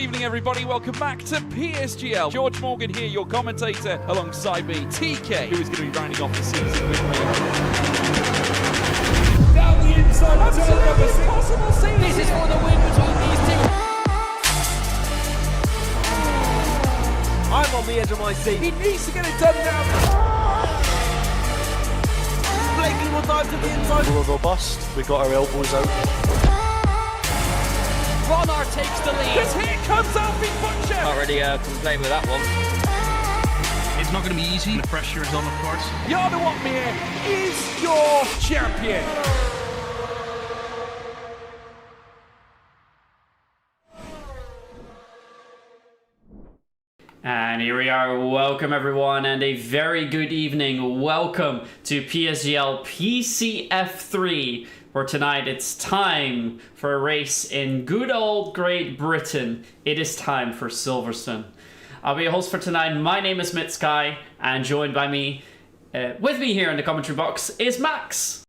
evening, everybody. Welcome back to PSGL. George Morgan here, your commentator, alongside me, TK, who is going to be rounding off the season with me. Down the inside of turn number 6. Possible scene. This is for the win between these two. I'm on the edge of my seat. He needs to get it done now. Blakely will dive to the inside. We're robust. We got our elbows out. Ronar takes the lead. Because here comes Alfie Butcher. Can't really complain with that one. It's not going to be easy. The pressure is on, of course. Yarda Watmere is your champion. And here we are. Welcome everyone and a very good evening. Welcome to PSGL PCF3, where tonight it's time for a race in good old Great Britain. It is time for Silverstone. I'll be your host for tonight. My name is Mitsky, and joined by me, with me here in the commentary box is Max.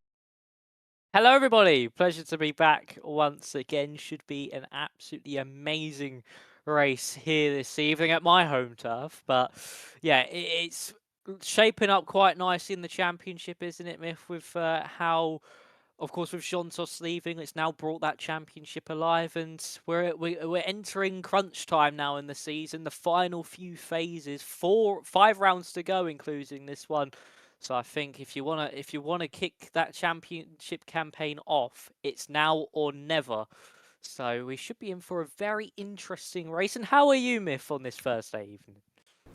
Hello everybody, pleasure to be back once again. Should be an absolutely amazing race here this evening at my home turf, but yeah, it's shaping up quite nicely in the championship, isn't it, Miff? With how, of course, with Jontos leaving, it's now brought that championship alive, and we're entering crunch time now in the season. The final few phases, 5 rounds to go, including this one. So I think if you wanna kick that championship campaign off, it's now or never. So we should be in for a very interesting race. And how are you, Miff, on this Thursday evening?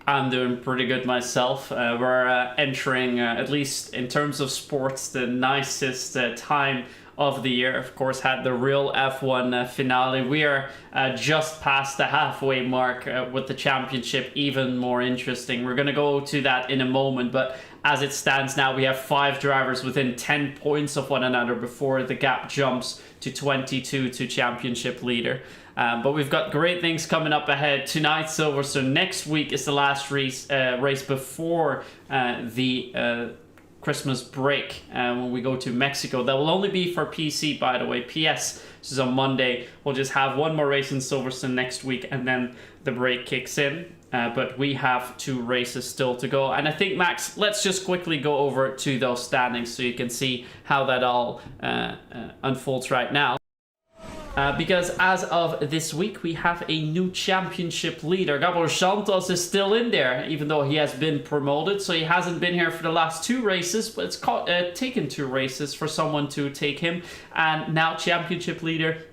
I'm doing pretty good myself. We're entering, at least in terms of sports, the nicest time of the year. Of course, had the real F1 finale. We are just past the halfway mark with the championship, even more interesting. We're going to go to that in a moment, but as it stands now, we have 5 drivers within 10 points of one another before the gap jumps to 22 to championship leader. But we've got great things coming up ahead. Tonight, Silverstone. Next week is the last race before the Christmas break when we go to Mexico. That will only be for PC, by the way. PS, this is on Monday. We'll just have one more race in Silverstone next week, and then the break kicks in. But we have 2 races still to go. And I think, Max, let's just quickly go over to those standings so you can see how that all unfolds right now. Because as of this week, we have a new championship leader. Gabor Santos is still in there, even though he has been promoted. So he hasn't been here for the last 2 races, but it's taken 2 races for someone to take him. And now championship leader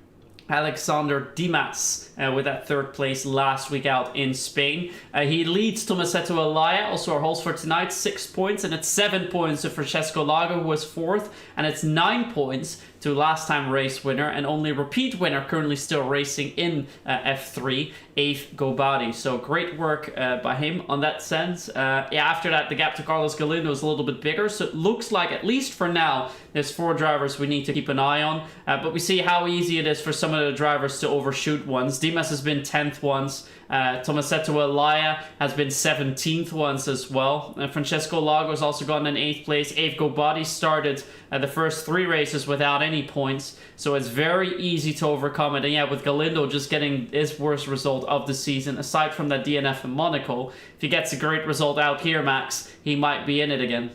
Alexander Dimas with that 3rd place last week out in Spain. He leads Tomasetto Alaya, also our host for tonight, 6 points, and it's 7 points to Francesco Lago, who was 4th, and it's 9 points to last time race winner and only repeat winner currently still racing in F3, Aif Gobadi. So great work by him on that sense. After that, the gap to Carlos Galindo is a little bit bigger, so it looks like, at least for now, there's 4 drivers we need to keep an eye on, but we see how easy it is for some of the drivers to overshoot once. Dimas has been 10th once. Tomasetto Alaya has been 17th once as well. Francesco Lago has also gotten an 8th place. Aif Gobadi started the first 3 races without any points, so it's very easy to overcome it. And yeah, with Galindo just getting his worst result of the season, aside from that DNF in Monaco, if he gets a great result out here, Max, he might be in it again.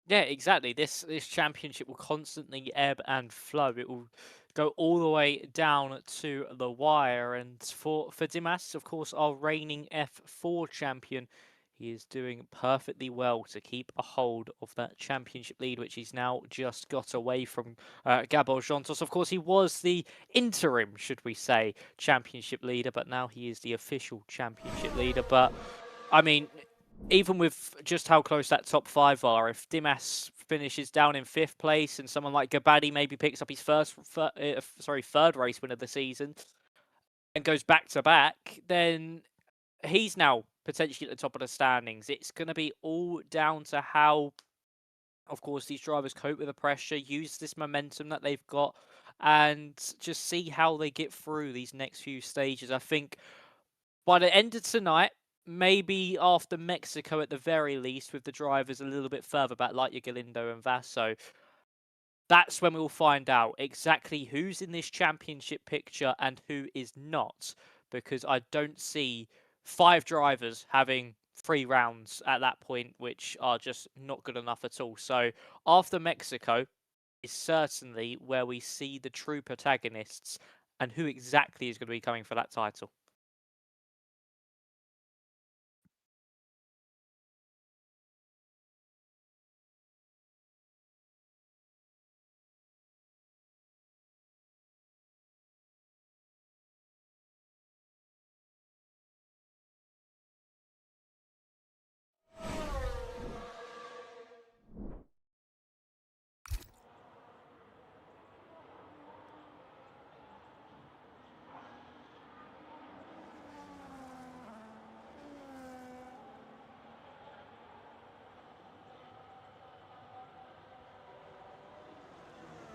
Yeah, exactly. This championship will constantly ebb and flow. It will go all the way down to the wire. And for Dimas, of course, our reigning F4 champion, he is doing perfectly well to keep a hold of that championship lead, which he's now just got away from Gabor Jontos. Of course, he was the interim, should we say, championship leader, but now he is the official championship leader. But, I mean, even with just how close that top 5 are, if Dimas finishes down in 5th place and someone like Gabadi maybe picks up his 3rd race win of the season and goes back to back, then he's now potentially at the top of the standings. It's going to be all down to how, of course, these drivers cope with the pressure, use this momentum that they've got, and just see how they get through these next few stages. I think by the end of tonight, maybe after Mexico at the very least, with the drivers a little bit further back, like your Galindo and Vasso, that's when we'll find out exactly who's in this championship picture and who is not. because I don't see 5 drivers having 3 rounds at that point, which are just not good enough at all. So after Mexico is certainly where we see the true protagonists and who exactly is going to be coming for that title.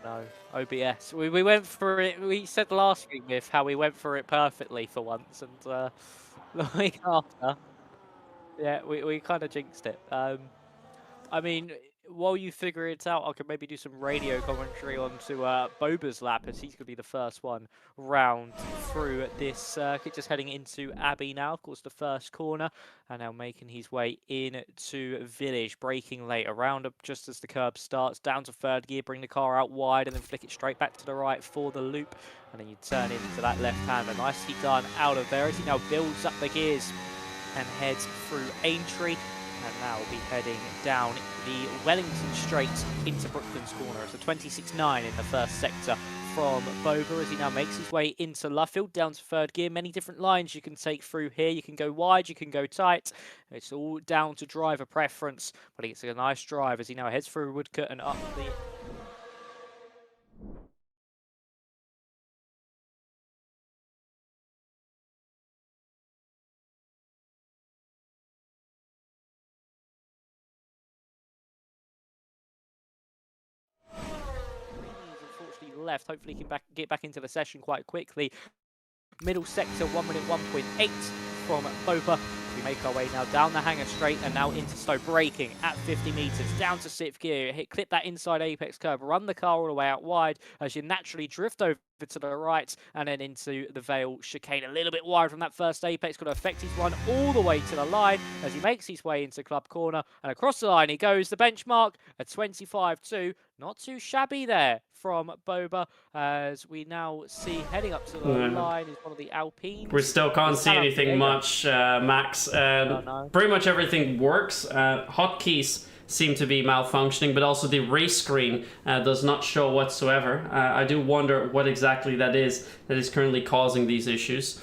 No, OBS. We went for it. We said last week with how we went for it perfectly for once, and the week after, yeah, we kind of jinxed it. I mean, while you figure it out, I could maybe do some radio commentary onto Boba's lap, as he's going to be the first one round through this circuit. Just heading into Abbey now, of course, the first corner, and now making his way into Village, braking late around up just as the curb starts, down to third gear, bring the car out wide, and then flick it straight back to the right for the loop, and then you turn into that left-hander. Nicely done out of there as he now builds up the gears and heads through Aintree. And now we'll be heading down the Wellington Straight into Brooklands Corner. It's a 26.9 in the first sector from Boba as he now makes his way into Luffield, down to third gear. Many different lines you can take through here. You can go wide, you can go tight. It's all down to driver preference, but he gets a nice drive as he now heads through Woodcut and up the... Unfortunately left. Hopefully he can get back into the session quite quickly. Middle sector, 1 minute 1.8 from Boba. We make our way now down the hangar straight and now into slow braking at 50 meters, down to 6th gear, clip that inside apex curve, run the car all the way out wide as you naturally drift over to the right and then into the Vale chicane. A little bit wide from that first apex, going to affect his run all the way to the line as he makes his way into club corner, and across the line he goes. The benchmark at 25.2, not too shabby there from Boba, as we now see heading up to the line is one of the Alpines. We still can't see anything much, Max. Pretty much everything works. Hotkeys seem to be malfunctioning, but also the race screen does not show whatsoever. I do wonder what exactly that is currently causing these issues.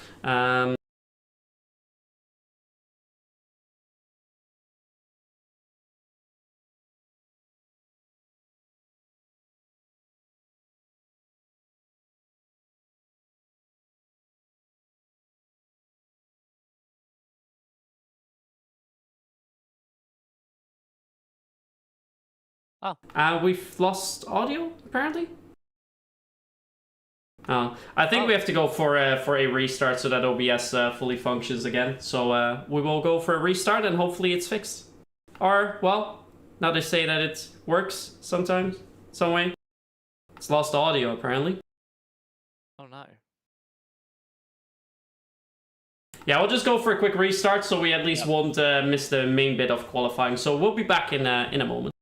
Oh. We've lost audio, apparently. I think we have to go for a restart so that OBS fully functions again. So we will go for a restart and hopefully it's fixed. Or, well, now they say that it works sometimes, some way. It's lost audio, apparently. Oh no. Yeah, we'll just go for a quick restart so we at least won't miss the main bit of qualifying. So we'll be back in a moment.